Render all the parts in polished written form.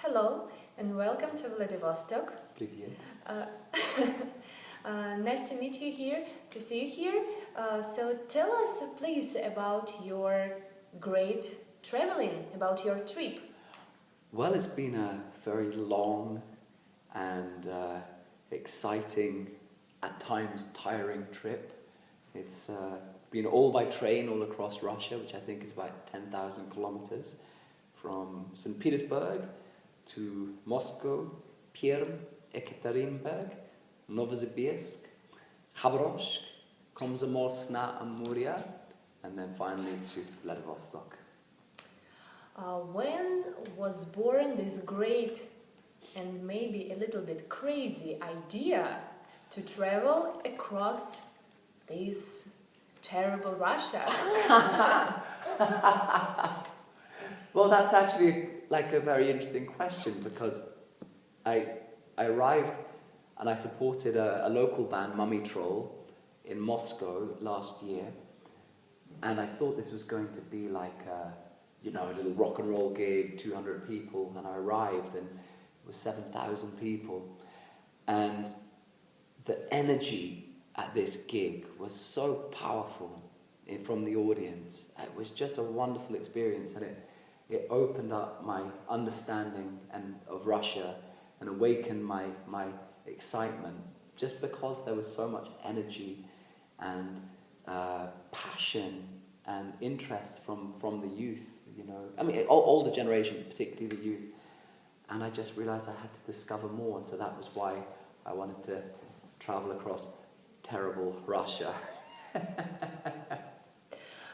Hello and welcome to Vladivostok. Привет. Nice to meet you here, to see you here. So tell us please about your great traveling, about your trip. Well, it's been a very long and exciting, at times tiring trip. It's been all by train all across Russia, which I think is about 10,000 kilometers, from St. Petersburg to Moscow, Perm, Ekaterinburg, Novosibirsk, Khabarovsk, Komsomolsk-na-Amur, and then finally to Vladivostok. When was born this great and maybe a little bit crazy idea to travel across this terrible Russia? Well, that's actually like a very interesting question, because I arrived and I supported a local band, Mummy Troll, in Moscow last year, and I thought this was going to be like a little rock and roll gig, 200 people, and I arrived and it was 7,000 people, and the energy at this gig was so powerful from the audience. It was just a wonderful experience, and it opened up my understanding of Russia and awakened my excitement, just because there was so much energy and passion and interest from the youth, I mean, all the generation, particularly the youth. And I just realized I had to discover more, and so that was why I wanted to travel across terrible Russia.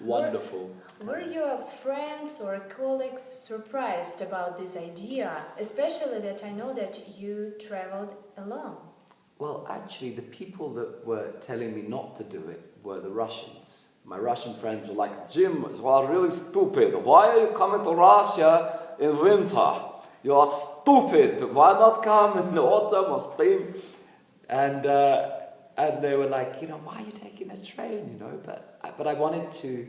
Wonderful. Were your friends or colleagues surprised about this idea, especially that I know that you traveled alone? Well, actually, the people that were telling me not to do it were the Russians. My Russian friends were like, "Jim, you are really stupid. Why are you coming to Russia in winter? You are stupid. Why not come in the autumn or spring?" And they were like, "Why are you taking a train? But I wanted to,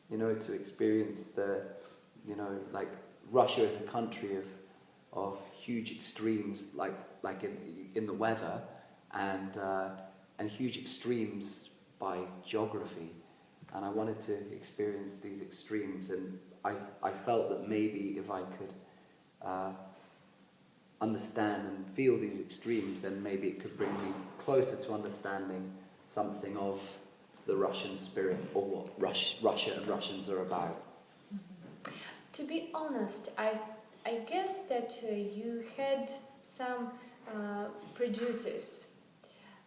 to experience like Russia as a country of huge extremes, like in the weather, and huge extremes by geography. And I wanted to experience these extremes, and I felt that maybe if I could understand and feel these extremes, then maybe it could bring me closer to understanding something of the Russian spirit, or what Russia and Russians are about. Mm-hmm. To be honest, I guess that you had some prejudices,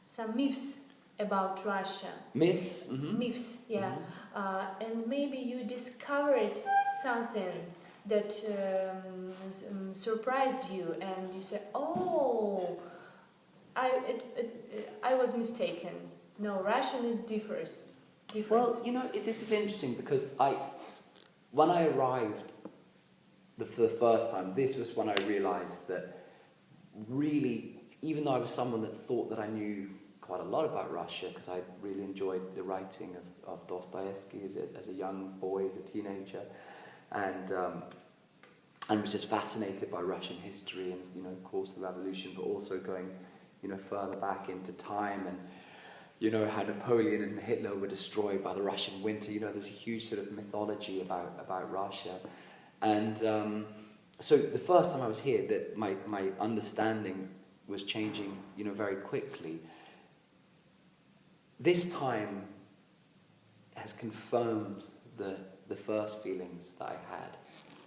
some myths about Russia. Myths? Mm-hmm. Myths, yeah. Mm-hmm. And maybe you discovered something that surprised you, and you said, "Oh, I was mistaken. No, Russian is different." Well, this is interesting, because when I arrived for the first time, this was when I realized that really, even though I was someone that thought that I knew quite a lot about Russia, because I really enjoyed the writing of Dostoevsky as a young boy, as a teenager, and was just fascinated by Russian history and, of course, the revolution, but also going, further back into time, and how Napoleon and Hitler were destroyed by the Russian winter. There's a huge sort of mythology about Russia. And so the first time I was here, that my understanding was changing, very quickly. This time has confirmed the first feelings that I had,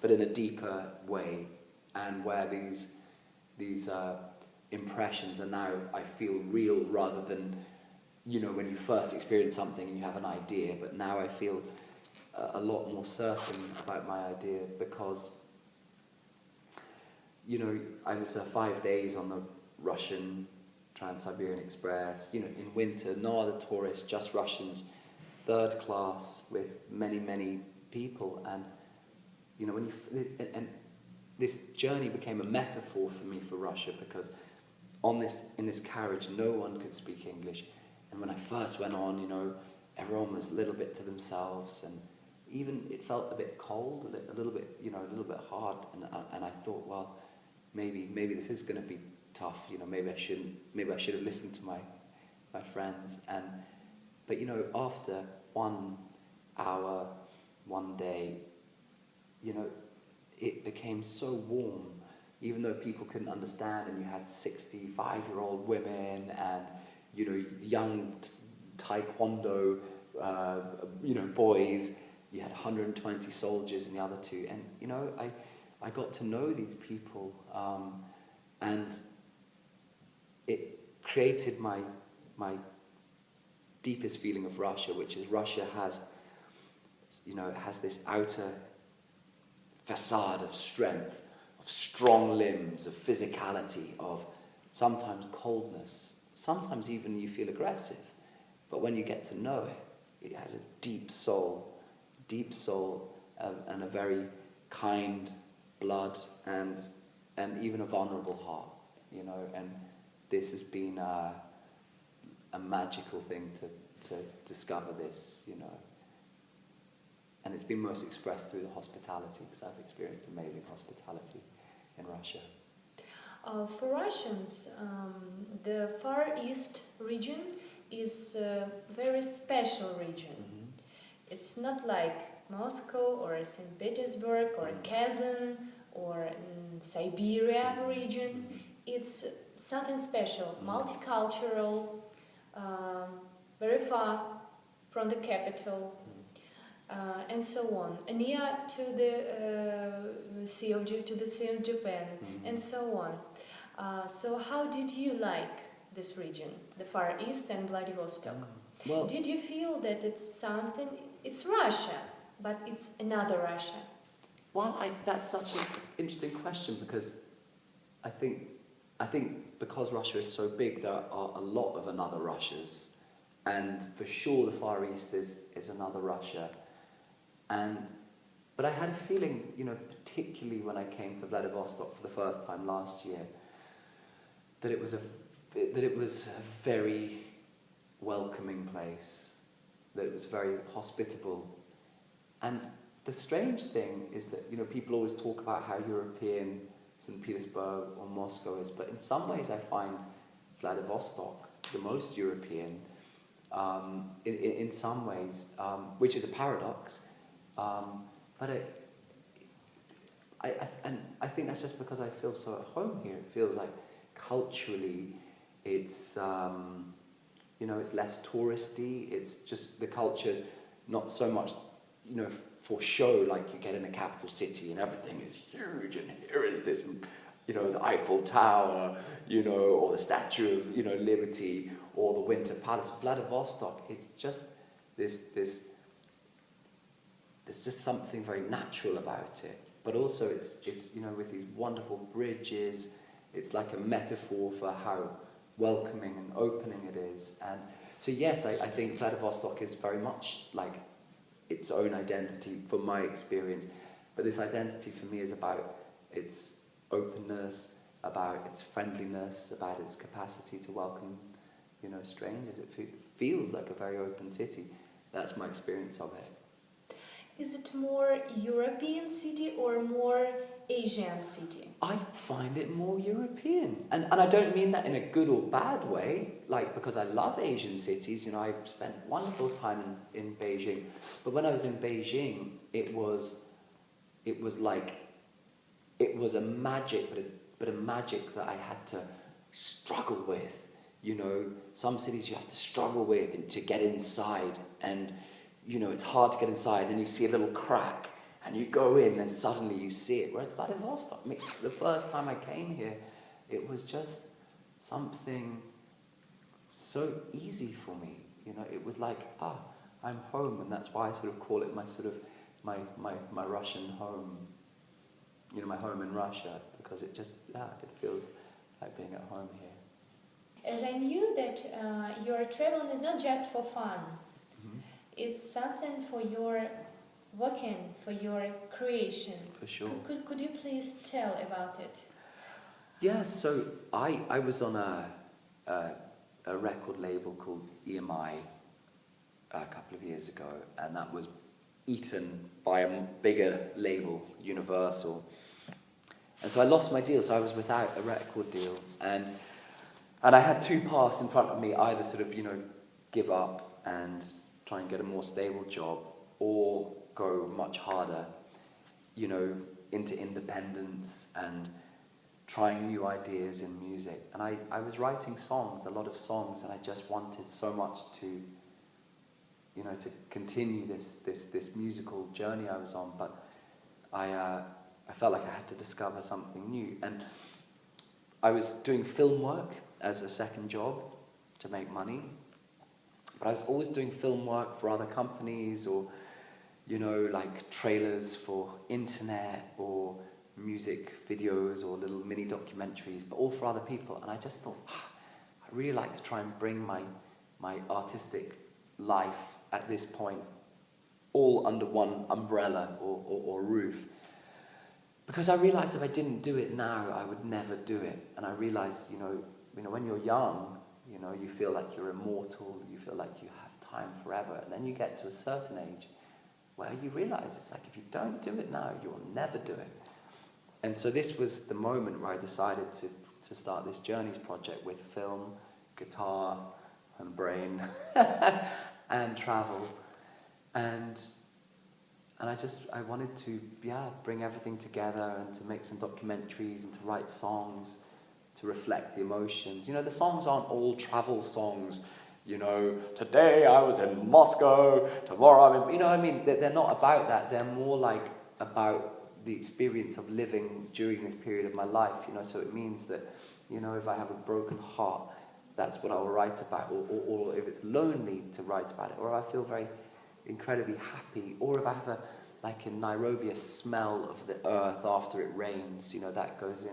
but in a deeper way, and where these impressions are now, I feel, real, rather than when you first experience something and you have an idea. But now I feel a lot more certain about my idea, because I was 5 days on the Russian Trans-Siberian Express, in winter, no other tourists, just Russians, third class, with many people, and and this journey became a metaphor for me for Russia, because in this carriage no one could speak English. And when I first went on, everyone was a little bit to themselves, and even it felt a bit cold, a little bit hard. And I thought, well, maybe this is going to be tough. You know, maybe I shouldn't. Maybe I should have listened to my friends. But you know, after 1 hour, one day, you know, it became so warm. Even though people couldn't understand, and you had 65-year-old women and, you know, young taekwondo, you know, boys. You had 120 soldiers in the other two, and you know, I got to know these people, and it created my deepest feeling of Russia, which is Russia has, you know, it has this outer facade of strength, of strong limbs, of physicality, of sometimes coldness, sometimes even you feel aggressive. But when you get to know it, it has a deep soul, and a very kind blood, and even a vulnerable heart, you know. And this has been a magical thing to discover this, you know. And it's been most expressed through the hospitality, because I've experienced amazing hospitality in Russia. For Russians, the Far East region is a very special region. Mm-hmm. It's not like Moscow or St. Petersburg or Kazan or Siberia region. It's something special, multicultural, very far from the capital, and so on, near to the Sea of Japan, and so on. So how did you like this region, the Far East and Vladivostok? Well, did you feel that it's Russia, but it's another Russia? Well, that's such an interesting question, because I think because Russia is so big, there are a lot of another Russias, and for sure the Far East is another Russia. But I had a feeling, you know, particularly when I came to Vladivostok for the first time last year, that it was a very welcoming place, that it was very hospitable. And the strange thing is that, you know, people always talk about how European St. Petersburg or Moscow is, but in some ways I find Vladivostok the most European, in some ways, which is a paradox. But I think that's just because I feel so at home here. It feels like culturally it's, you know, it's less touristy. It's just the culture's not so much, you know, for show, like you get in a capital city and everything is huge, and here is this, you know, the Eiffel Tower, you know, or the Statue of, you know, Liberty, or the Winter Palace. Vladivostok, it's just there's just something very natural about it. But also it's you know, with these wonderful bridges, it's like a metaphor for how welcoming and opening it is. And so yes, I think Vladivostok is very much like its own identity from my experience, but this identity for me is about its openness, about its friendliness, about its capacity to welcome, you know, strangers. It feels like a very open city. That's my experience of it. Is it more European city or more Asian city? I find it more European. And I don't mean that in a good or bad way, like, because I love Asian cities. You know, I've spent wonderful time in Beijing. But when I was in Beijing, it was a magic, but a magic that I had to struggle with. You know, some cities you have to struggle with and to get inside, and you know, it's hard to get inside, and then you see a little crack, and you go in, and suddenly you see it. Whereas Vladivostok, the first time I came here, it was just something so easy for me. You know, it was like, I'm home, and that's why I sort of call it my sort of my Russian home. You know, my home in Russia, because it just, it feels like being at home here. As I knew that your traveling is not just for fun. Mm-hmm. It's something for your working, for your creation. For sure. Could you please tell about it? Yeah, so I was on a record label called EMI a couple of years ago, and that was eaten by a bigger label, Universal. And so I lost my deal, so I was without a record deal. And I had two paths in front of me, either sort of, give up and try and get a more stable job, or go much harder, into independence and trying new ideas in music. And I was writing songs, a lot of songs, and I just wanted so much to, to continue this musical journey I was on, but I felt like I had to discover something new. And I was doing film work as a second job to make money, but I was always doing film work for other companies, or like trailers for internet, or music videos, or little mini documentaries, but all for other people. And I just thought, I really like to try and bring my artistic life at this point all under one umbrella or roof. Because I realized if I didn't do it now, I would never do it. And I realized, when you're young, you feel like you're immortal, you feel like you have time forever. And then you get to a certain age where you realize it's like, if you don't do it now, you'll never do it. And so this was the moment where I decided to start this Journeys project with film, guitar, and brain, and travel. And I wanted to, bring everything together and to make some documentaries and to write songs to reflect the emotions. The songs aren't all travel songs. Today I was in Moscow, tomorrow I'm in, they're not about that. They're more like about the experience of living during this period of my life, so it means that, if I have a broken heart, that's what I will write about, or if it's lonely, to write about it, or if I feel very incredibly happy, or if I have like in Nairobi, a smell of the earth after it rains, that goes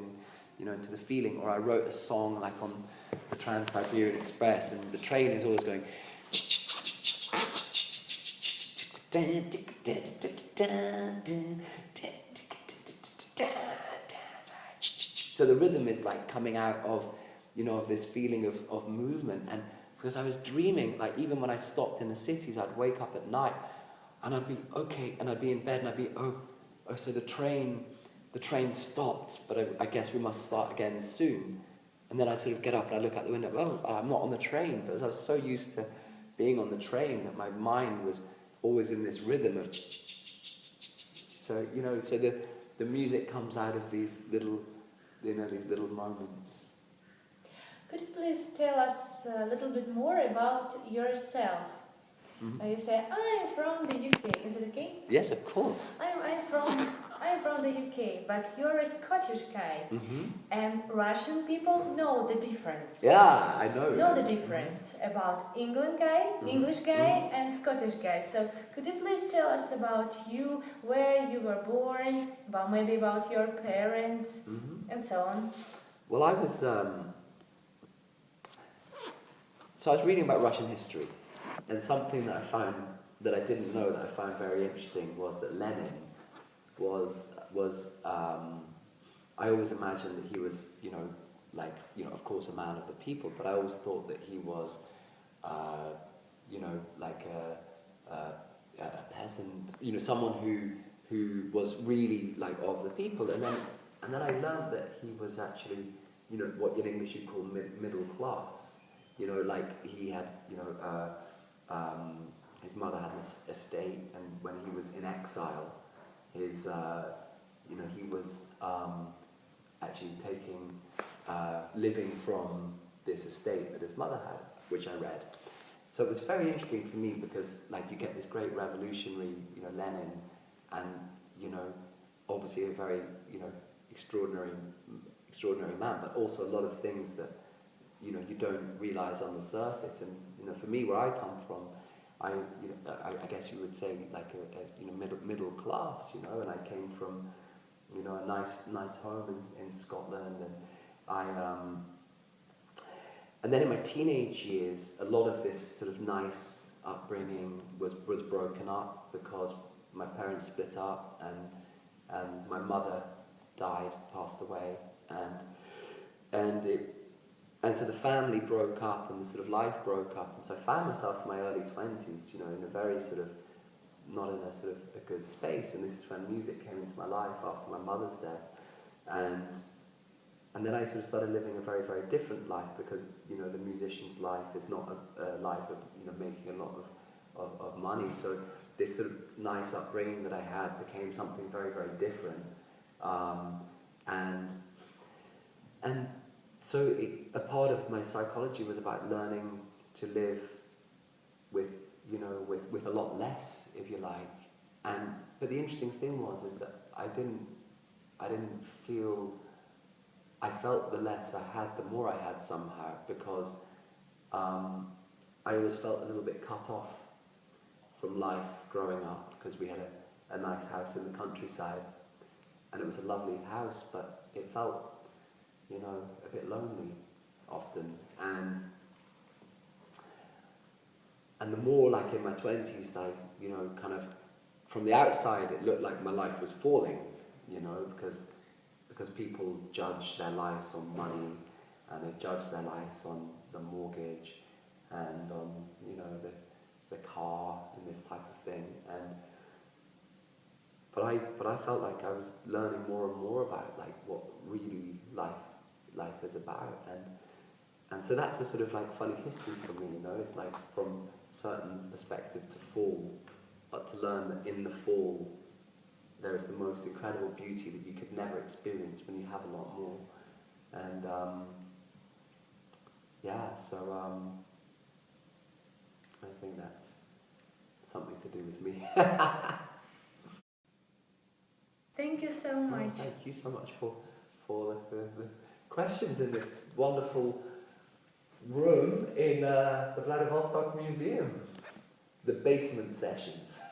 into the feeling. Or I wrote a song like on the Trans-Siberian Express, and the train is always going. So the rhythm is like coming out of, of this feeling of movement. And because I was dreaming, like even when I stopped in the cities, I'd wake up at night and I'd be okay, and I'd be in bed and I'd be, oh, so the train stopped, but I guess we must start again soon. And then I'd sort of get up and I'd look out the window, oh, I'm not on the train. But I was so used to being on the train that my mind was always in this rhythm of so, so the music comes out of these little, these little moments. Could you please tell us a little bit more about yourself? Mm-hmm. You say, I'm from the UK. Is it okay? Yes, of course. I'm from the UK, but you're a Scottish guy. Mm-hmm. And Russian people know the difference. Yeah, I know. Know the difference about English guy, and Scottish guy. So could you please tell us about you, where you were born, maybe about your parents, and so on? Well, I was so I was reading about Russian history, and something that I found that I didn't know that I found very interesting was that Lenin was I always imagined that he was, of course, a man of the people, but I always thought that he was, like a peasant, someone who was really like of the people, and then I learned that he was actually, what in English you call middle class. Like he had, his mother had an estate, and when he was in exile, his, he was actually living from this estate that his mother had, which I read. So it was very interesting for me because, like, you get this great revolutionary, Lenin, and, obviously a very, extraordinary man, but also a lot of things that, you don't realize on the surface. And, for me, where I come from, I guess you would say like a middle class, and I came from, a nice home in Scotland, and and then in my teenage years, a lot of this sort of nice upbringing was broken up because my parents split up, and my mother died, passed away, and so the family broke up and the sort of life broke up, and so I found myself in my early 20s, in a very sort of, not in a sort of a good space. And this is when music came into my life after my mother's death. And then I sort of started living a very, very different life because, you know, the musician's life is not a life of, you know, making a lot of money. So this sort of nice upbringing that I had became something very, very different. And so a part of my psychology was about learning to live with, you know, with a lot less, if you like. But the interesting thing is that I didn't feel. I felt the less I had, the more I had somehow, because I always felt a little bit cut off from life growing up, because we had a nice house in the countryside, and it was a lovely house, but it felt, you know, a bit lonely often. And the more, like in my 20s, I, you know, kind of from the outside, it looked like my life was falling, you know, because people judge their lives on money, and they judge their lives on the mortgage and on, you know, the car and this type of thing. But I felt like I was learning more and more about like what really life is about, and so that's a sort of like funny history for me, you know. It's like from a certain perspective to fall, but to learn that in the fall there is the most incredible beauty that you could never experience when you have a lot more. And I think that's something to do with me. Thank you so much. Thank you so much for the questions in this wonderful room in the Vladivostok Museum, the basement sessions.